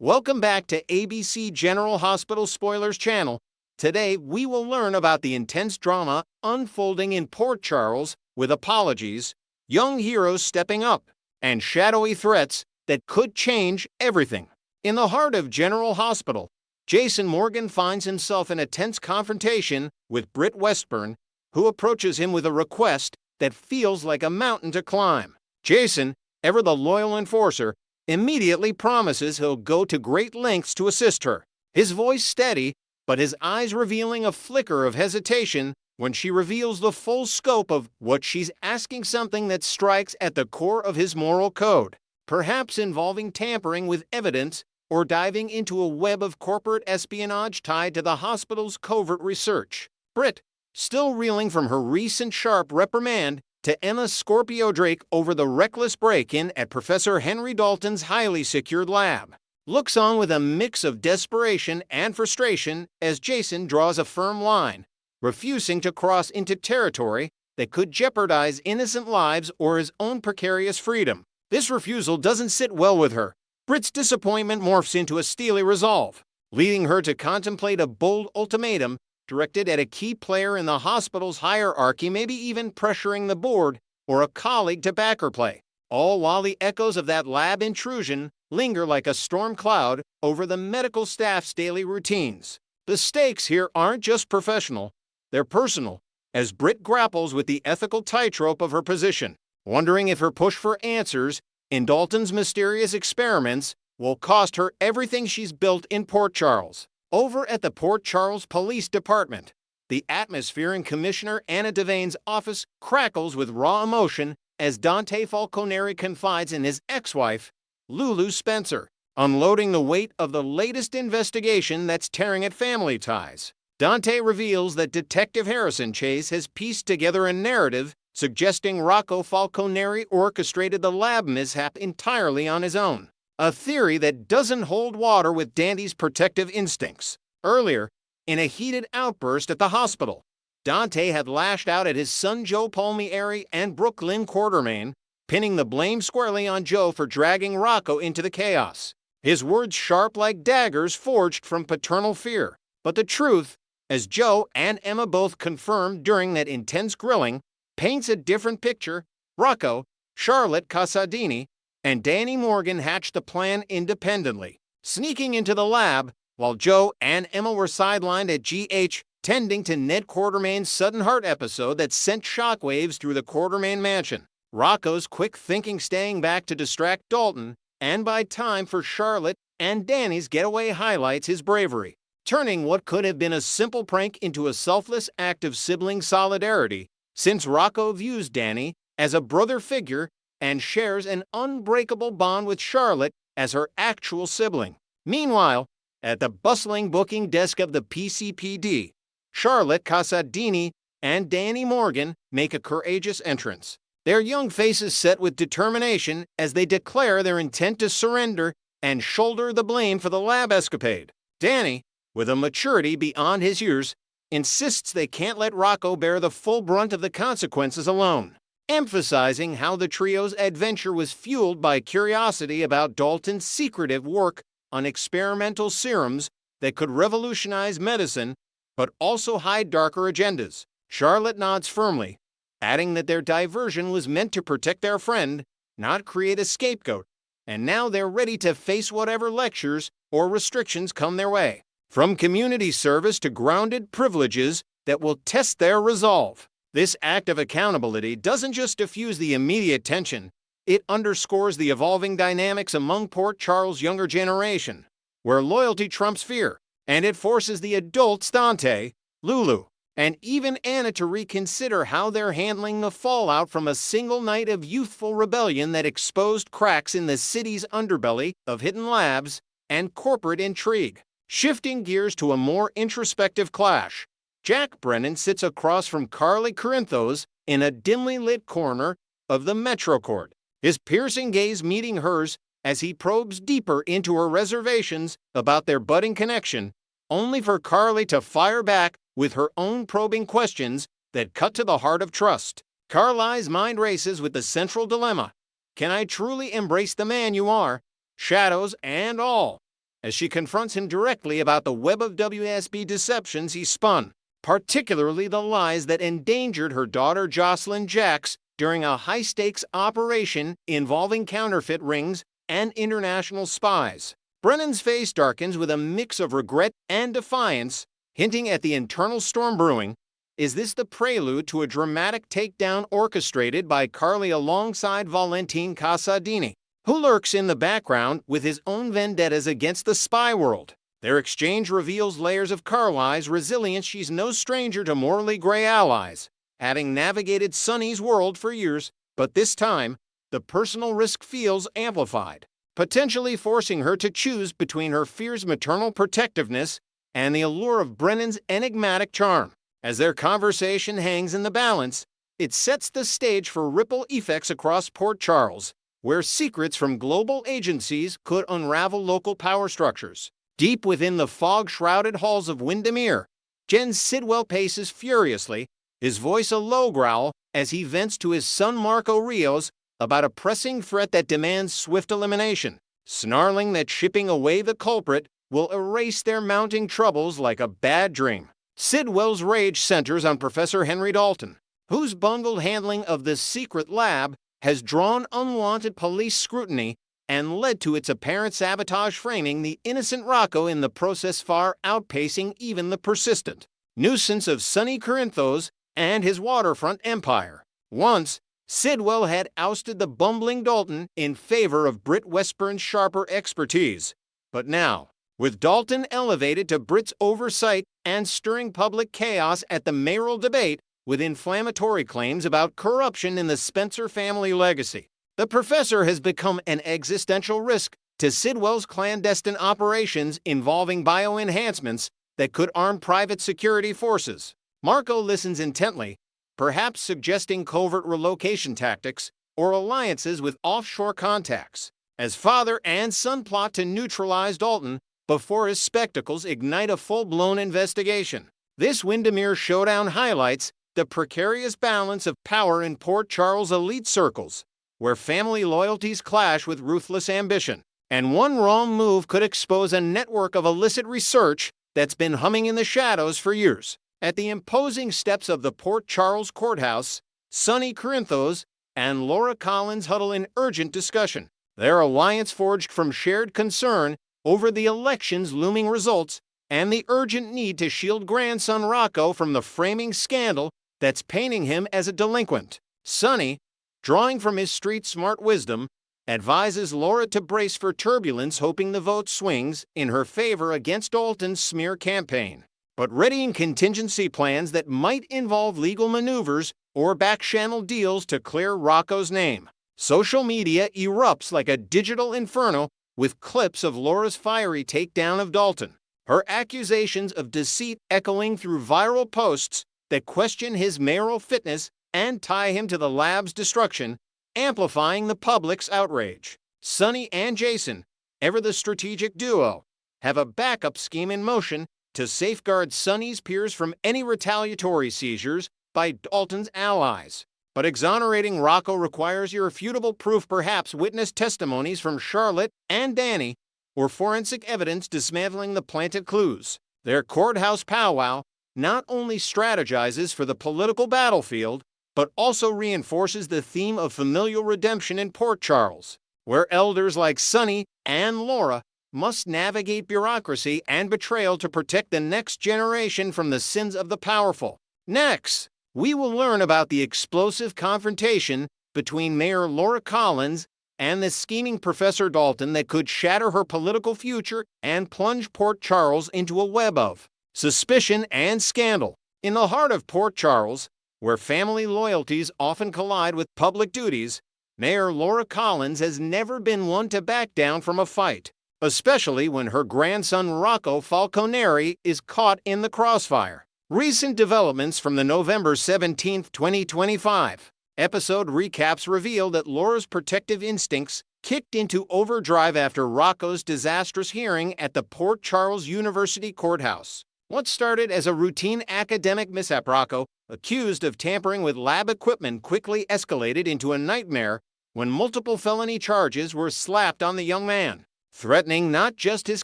Welcome back to ABC General Hospital Spoilers channel. Today, we will learn about the intense drama unfolding in Port Charles with apologies, young heroes stepping up, and shadowy threats that could change everything. In the heart of General Hospital, Jason Morgan finds himself in a tense confrontation with Britt Westburn, who approaches him with a request that feels like a mountain to climb. Jason, ever the loyal enforcer, immediately promises he'll go to great lengths to assist her. His voice steady, but his eyes revealing a flicker of hesitation when she reveals the full scope of what she's asking, something that strikes at the core of his moral code, perhaps involving tampering with evidence or diving into a web of corporate espionage tied to the hospital's covert research. Britt, still reeling from her recent sharp reprimand to Emma Scorpio Drake over the reckless break-in at Professor Henry Dalton's highly secured lab, looks on with a mix of desperation and frustration as Jason draws a firm line, refusing to cross into territory that could jeopardize innocent lives or his own precarious freedom. This refusal doesn't sit well with her. Britt's disappointment morphs into a steely resolve, leading her to contemplate a bold ultimatum directed at a key player in the hospital's hierarchy, maybe even pressuring the board or a colleague to back her play, all while the echoes of that lab intrusion linger like a storm cloud over the medical staff's daily routines. The stakes here aren't just professional, they're personal, as Britt grapples with the ethical tightrope of her position, wondering if her push for answers in Dalton's mysterious experiments will cost her everything she's built in Port Charles. Over at the Port Charles Police Department, the atmosphere in Commissioner Anna Devane's office crackles with raw emotion as Dante Falconeri confides in his ex-wife, Lulu Spencer, unloading the weight of the latest investigation that's tearing at family ties. Dante reveals that Detective Harrison Chase has pieced together a narrative suggesting Rocco Falconeri orchestrated the lab mishap entirely on his own. A theory that doesn't hold water with Dante's protective instincts. Earlier, in a heated outburst at the hospital, Dante had lashed out at his son Joe Palmieri and Brooklyn Quartermain, pinning the blame squarely on Joe for dragging Rocco into the chaos. His words sharp like daggers forged from paternal fear. But the truth, as Joe and Emma both confirmed during that intense grilling, paints a different picture. Rocco, Charlotte Casadini, and Danny Morgan hatched the plan independently, sneaking into the lab while Joe and Emma were sidelined at GH, tending to Ned Quartermain's sudden heart episode that sent shockwaves through the Quartermain mansion. Rocco's quick thinking staying back to distract Dalton, and by time for Charlotte and Danny's getaway highlights his bravery, turning what could have been a simple prank into a selfless act of sibling solidarity, since Rocco views Danny as a brother figure and shares an unbreakable bond with Charlotte as her actual sibling. Meanwhile, at the bustling booking desk of the PCPD, Charlotte Casadini and Danny Morgan make a courageous entrance, their young faces set with determination as they declare their intent to surrender and shoulder the blame for the lab escapade. Danny, with a maturity beyond his years, insists they can't let Rocco bear the full brunt of the consequences alone, emphasizing how the trio's adventure was fueled by curiosity about Dalton's secretive work on experimental serums that could revolutionize medicine but also hide darker agendas. Charlotte nods firmly, adding that their diversion was meant to protect their friend, not create a scapegoat, and now they're ready to face whatever lectures or restrictions come their way, from community service to grounded privileges that will test their resolve. This act of accountability doesn't just diffuse the immediate tension, it underscores the evolving dynamics among Port Charles' younger generation, where loyalty trumps fear, and it forces the adults Dante, Lulu, and even Anna to reconsider how they're handling the fallout from a single night of youthful rebellion that exposed cracks in the city's underbelly of hidden labs and corporate intrigue. Shifting gears to a more introspective clash, Jack Brennan sits across from Carly Corinthos in a dimly lit corner of the Metro Court, his piercing gaze meeting hers as he probes deeper into her reservations about their budding connection, only for Carly to fire back with her own probing questions that cut to the heart of trust. Carly's mind races with the central dilemma: can I truly embrace the man you are, shadows and all, as she confronts him directly about the web of WSB deceptions he spun, particularly the lies that endangered her daughter Jocelyn Jax during a high-stakes operation involving counterfeit rings and international spies. Brennan's face darkens with a mix of regret and defiance, hinting at the internal storm brewing. Is this the prelude to a dramatic takedown orchestrated by Carly alongside Valentine Casadini, who lurks in the background with his own vendettas against the spy world? Their exchange reveals layers of Carly's resilience. She's no stranger to morally gray allies, having navigated Sonny's world for years, but this time, the personal risk feels amplified, potentially forcing her to choose between her fierce maternal protectiveness and the allure of Brennan's enigmatic charm. As their conversation hangs in the balance, it sets the stage for ripple effects across Port Charles, where secrets from global agencies could unravel local power structures. Deep within the fog-shrouded halls of Windermere, Sidwell paces furiously, his voice a low growl as he vents to his son Marco Rios about a pressing threat that demands swift elimination, snarling that shipping away the culprit will erase their mounting troubles like a bad dream. Sidwell's rage centers on Professor Henry Dalton, whose bungled handling of the secret lab has drawn unwanted police scrutiny and led to its apparent sabotage, framing the innocent Rocco in the process far outpacing even the persistent nuisance of Sonny Corinthos and his waterfront empire. Once, Sidwell had ousted the bumbling Dalton in favor of Britt Westburn's sharper expertise. But now, with Dalton elevated to Britt's oversight and stirring public chaos at the mayoral debate with inflammatory claims about corruption in the Spencer family legacy, the professor has become an existential risk to Sidwell's clandestine operations involving bioenhancements that could arm private security forces. Marco listens intently, perhaps suggesting covert relocation tactics or alliances with offshore contacts, as father and son plot to neutralize Dalton before his spectacles ignite a full-blown investigation. This Windermere showdown highlights the precarious balance of power in Port Charles elite circles, where family loyalties clash with ruthless ambition, and one wrong move could expose a network of illicit research that's been humming in the shadows for years. At the imposing steps of the Port Charles courthouse, Sonny Corinthos and Laura Collins huddle in urgent discussion, their alliance forged from shared concern over the election's looming results and the urgent need to shield grandson Rocco from the framing scandal that's painting him as a delinquent. Sonny, drawing from his street-smart wisdom, advises Laura to brace for turbulence, hoping the vote swings in her favor against Dalton's smear campaign, but readying contingency plans that might involve legal maneuvers or back-channel deals to clear Rocco's name. Social media erupts like a digital inferno with clips of Laura's fiery takedown of Dalton, her accusations of deceit echoing through viral posts that question his mayoral fitness and tie him to the lab's destruction, amplifying the public's outrage. Sonny and Jason, ever the strategic duo, have a backup scheme in motion to safeguard Sonny's peers from any retaliatory seizures by Dalton's allies. But exonerating Rocco requires irrefutable proof, perhaps witness testimonies from Charlotte and Danny, or forensic evidence dismantling the planted clues. Their courthouse powwow not only strategizes for the political battlefield, but also reinforces the theme of familial redemption in Port Charles, where elders like Sonny and Laura must navigate bureaucracy and betrayal to protect the next generation from the sins of the powerful. Next, we will learn about the explosive confrontation between Mayor Laura Collins and the scheming Professor Dalton that could shatter her political future and plunge Port Charles into a web of suspicion and scandal. In the heart of Port Charles, where family loyalties often collide with public duties, Mayor Laura Collins has never been one to back down from a fight, especially when her grandson Rocco Falconeri is caught in the crossfire. Recent developments from the November 17, 2025 episode recaps reveal that Laura's protective instincts kicked into overdrive after Rocco's disastrous hearing at the Port Charles University courthouse. What started as a routine academic mishap, Rocco, accused of tampering with lab equipment, quickly escalated into a nightmare when multiple felony charges were slapped on the young man. threatening not just his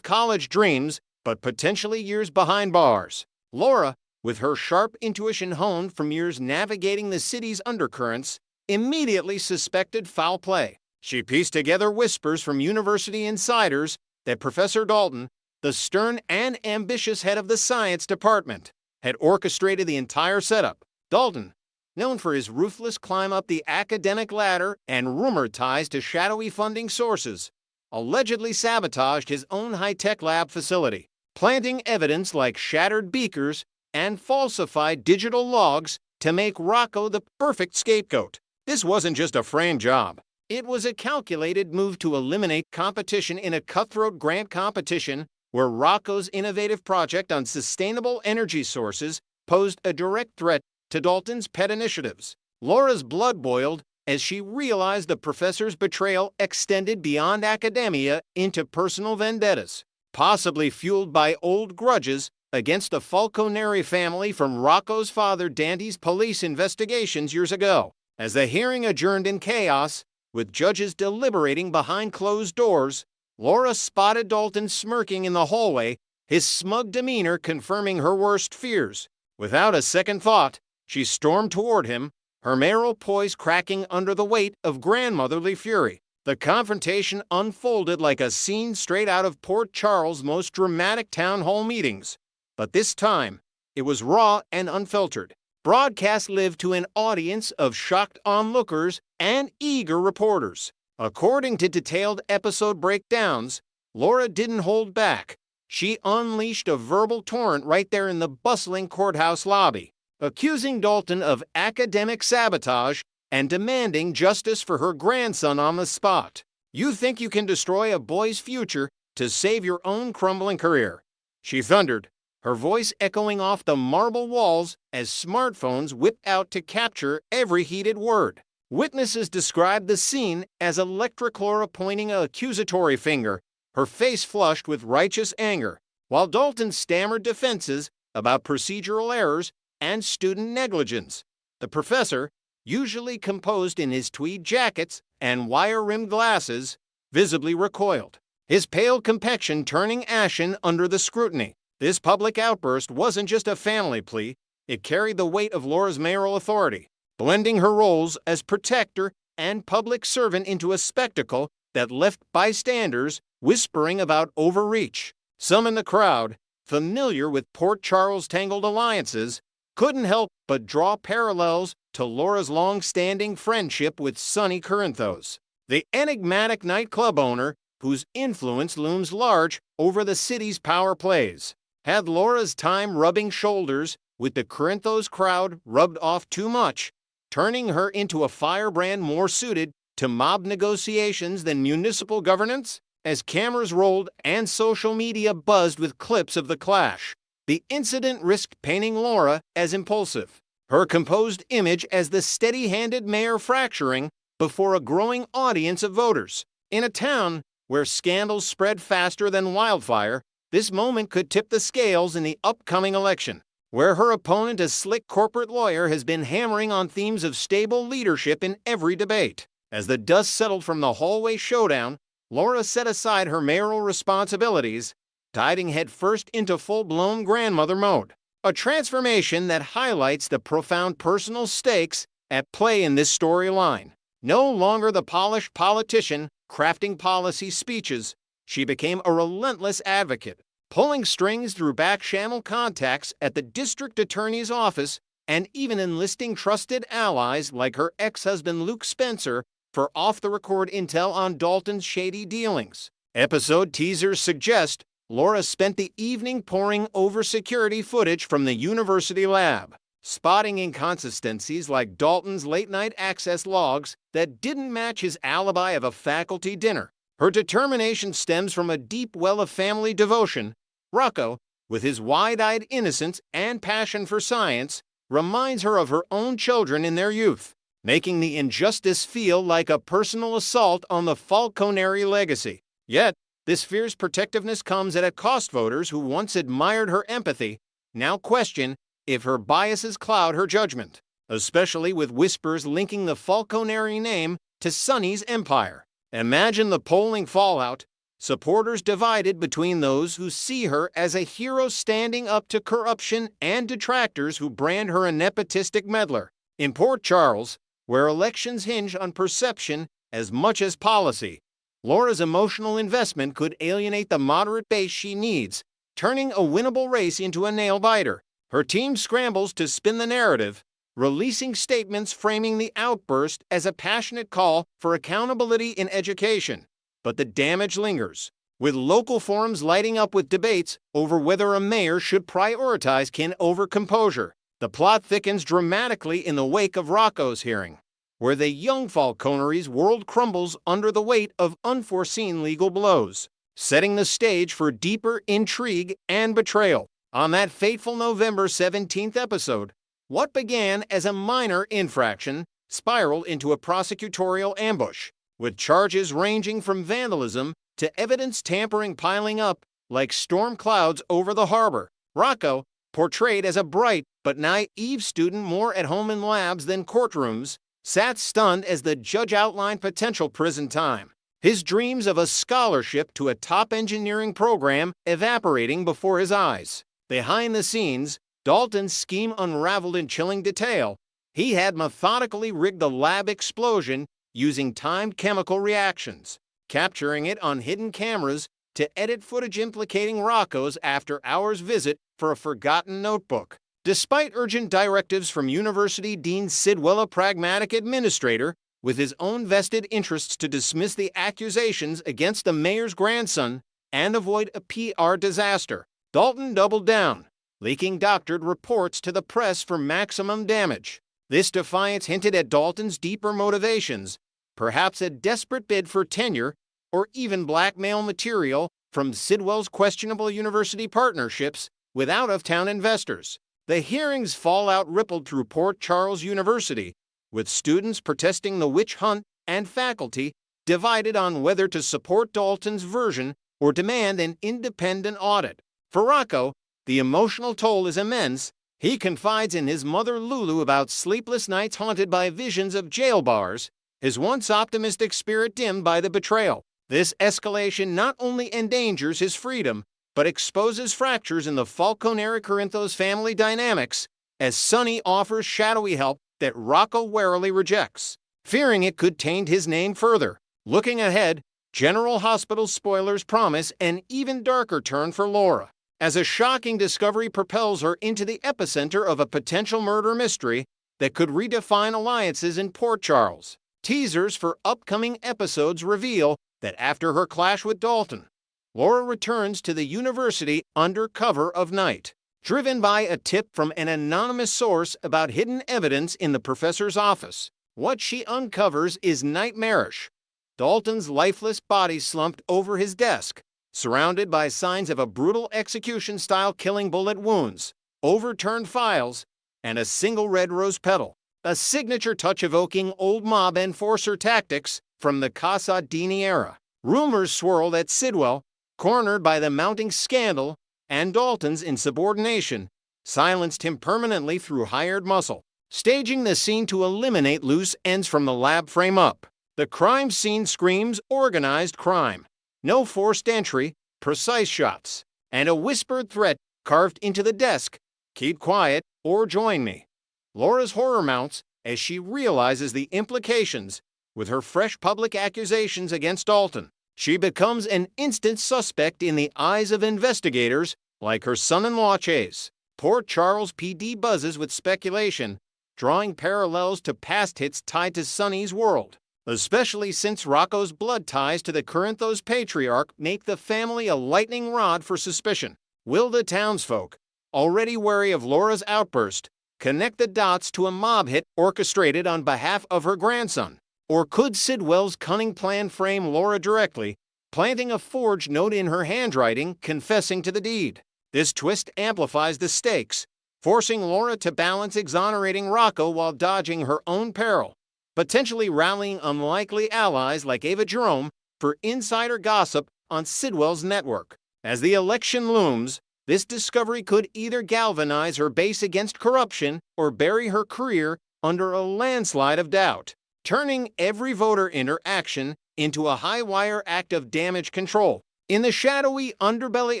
college dreams, but potentially years behind bars. Laura, with her sharp intuition honed from years navigating the city's undercurrents, immediately suspected foul play. She pieced together whispers from university insiders that Professor Dalton, the stern and ambitious head of the science department, had orchestrated the entire setup. Dalton, known for his ruthless climb up the academic ladder and rumored ties to shadowy funding sources, allegedly sabotaged his own high-tech lab facility, planting evidence like shattered beakers and falsified digital logs to make Rocco the perfect scapegoat. This wasn't just a framed job. It was a calculated move to eliminate competition in a cutthroat grant competition where Rocco's innovative project on sustainable energy sources posed a direct threat to Dalton's pet initiatives. Laura's blood boiled as she realized the professor's betrayal extended beyond academia into personal vendettas, possibly fueled by old grudges against the Falconeri family from Rocco's father Dante's police investigations years ago. As the hearing adjourned in chaos, with judges deliberating behind closed doors, Laura spotted Dalton smirking in the hallway, his smug demeanor confirming her worst fears. Without a second thought, she stormed toward him, her mayoral poise cracking under the weight of grandmotherly fury. The confrontation unfolded like a scene straight out of Port Charles' most dramatic town hall meetings. But this time, it was raw and unfiltered. Broadcast live to an audience of shocked onlookers and eager reporters. According to detailed episode breakdowns, Laura didn't hold back. She unleashed a verbal torrent right there in the bustling courthouse lobby, accusing Dalton of academic sabotage and demanding justice for her grandson on the spot. You think you can destroy a boy's future to save your own crumbling career, she thundered, her voice echoing off the marble walls as smartphones whipped out to capture every heated word. Witnesses described the scene as Electric Laura pointing an accusatory finger, her face flushed with righteous anger, while Dalton stammered defenses about procedural errors and student negligence. The professor, usually composed in his tweed jackets and wire-rimmed glasses, visibly recoiled, his pale complexion turning ashen under the scrutiny. This public outburst wasn't just a family plea, it carried the weight of Laura's mayoral authority, blending her roles as protector and public servant into a spectacle that left bystanders whispering about overreach. Some in the crowd, familiar with Port Charles' tangled alliances, couldn't help but draw parallels to Laura's long-standing friendship with Sonny Corinthos, the enigmatic nightclub owner whose influence looms large over the city's power plays. Had Laura's time rubbing shoulders with the Corinthos crowd rubbed off too much, turning her into a firebrand more suited to mob negotiations than municipal governance? As cameras rolled and social media buzzed with clips of the clash, the incident risked painting Laura as impulsive, her composed image as the steady-handed mayor fracturing before a growing audience of voters. In a town where scandals spread faster than wildfire, this moment could tip the scales in the upcoming election, where her opponent, a slick corporate lawyer, has been hammering on themes of stable leadership in every debate. As the dust settled from the hallway showdown, Laura set aside her mayoral responsibilities, diving headfirst into full-blown grandmother mode, a transformation that highlights the profound personal stakes at play in this storyline. No longer the polished politician crafting policy speeches, she became a relentless advocate, pulling strings through back-channel contacts at the district attorney's office and even enlisting trusted allies like her ex-husband Luke Spencer for off-the-record intel on Dalton's shady dealings. Episode teasers suggest Laura spent the evening poring over security footage from the university lab, spotting inconsistencies like Dalton's late-night access logs that didn't match his alibi of a faculty dinner. Her determination stems from a deep well of family devotion. Rocco, with his wide-eyed innocence and passion for science, reminds her of her own children in their youth, making the injustice feel like a personal assault on the Falconeri legacy. Yet, this fierce protectiveness comes at a cost. Voters who once admired her empathy now question if her biases cloud her judgment, especially with whispers linking the Falconeri name to Sonny's empire. Imagine the polling fallout. Supporters divided between those who see her as a hero standing up to corruption and detractors who brand her a nepotistic meddler. In Port Charles, where elections hinge on perception as much as policy, Laura's emotional investment could alienate the moderate base she needs, turning a winnable race into a nail-biter. Her team scrambles to spin the narrative, releasing statements framing the outburst as a passionate call for accountability in education. But the damage lingers, with local forums lighting up with debates over whether a mayor should prioritize kin over composure. The plot thickens dramatically in the wake of Rocco's hearing, where the young Falconery's world crumbles under the weight of unforeseen legal blows, setting the stage for deeper intrigue and betrayal. On that fateful November 17th episode, what began as a minor infraction spiraled into a prosecutorial ambush, with charges ranging from vandalism to evidence tampering piling up like storm clouds over the harbor. Rocco, portrayed as a bright but naive student more at home in labs than courtrooms, sat stunned as the judge outlined potential prison time, his dreams of a scholarship to a top engineering program evaporating before his eyes. Behind the scenes, Dalton's scheme unraveled in chilling detail. He had methodically rigged the lab explosion using timed chemical reactions, capturing it on hidden cameras to edit footage implicating Rocco's after-hours visit for a forgotten notebook. Despite urgent directives from University Dean Sidwell, a pragmatic administrator with his own vested interests to dismiss the accusations against the mayor's grandson and avoid a PR disaster, Dalton doubled down, leaking doctored reports to the press for maximum damage. This defiance hinted at Dalton's deeper motivations, perhaps a desperate bid for tenure or even blackmail material from Sidwell's questionable university partnerships with out-of-town investors. The hearing's fallout rippled through Port Charles University, with students protesting the witch hunt and faculty divided on whether to support Dalton's version or demand an independent audit. For Rocco, the emotional toll is immense. He confides in his mother Lulu about sleepless nights haunted by visions of jail bars, his once optimistic spirit dimmed by the betrayal. This escalation not only endangers his freedom, but exposes fractures in the Falconeri-Corinthos family dynamics, as Sonny offers shadowy help that Rocco warily rejects, fearing it could taint his name further. Looking ahead, General Hospital spoilers promise an even darker turn for Laura, as a shocking discovery propels her into the epicenter of a potential murder mystery that could redefine alliances in Port Charles. Teasers for upcoming episodes reveal that after her clash with Dalton, Laura returns to the university under cover of night, driven by a tip from an anonymous source about hidden evidence in the professor's office. What she uncovers is nightmarish. Dalton's lifeless body slumped over his desk, surrounded by signs of a brutal execution-style killing bullet wounds, overturned files, and a single red rose petal, a signature touch evoking old mob enforcer tactics from the Casa Dini era. Rumors swirl that Sidwell, cornered by the mounting scandal and Dalton's insubordination, silenced him permanently through hired muscle, staging the scene to eliminate loose ends from the lab frame up. The crime scene screams organized crime. No forced entry, precise shots, and a whispered threat carved into the desk: keep quiet or join me. Laura's horror mounts as she realizes the implications. With her fresh public accusations against Dalton, she becomes an instant suspect in the eyes of investigators like her son-in-law Chase. Port Charles PD buzzes with speculation, drawing parallels to past hits tied to Sonny's world, especially since Rocco's blood ties to the Corinthos patriarch make the family a lightning rod for suspicion. Will the townsfolk, already wary of Laura's outburst, connect the dots to a mob hit orchestrated on behalf of her grandson? Or could Sidwell's cunning plan frame Laura directly, planting a forged note in her handwriting confessing to the deed? This twist amplifies the stakes, forcing Laura to balance exonerating Rocco while dodging her own peril, potentially rallying unlikely allies like Ava Jerome for insider gossip on Sidwell's network. As the election looms, this discovery could either galvanize her base against corruption or bury her career under a landslide of doubt, turning every voter interaction into a high-wire act of damage control. In the shadowy underbelly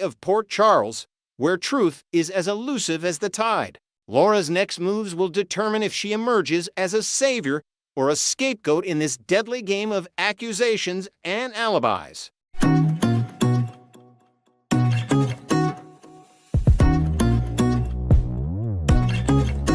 of Port Charles, where truth is as elusive as the tide, Laura's next moves will determine if she emerges as a savior or a scapegoat in this deadly game of accusations and alibis.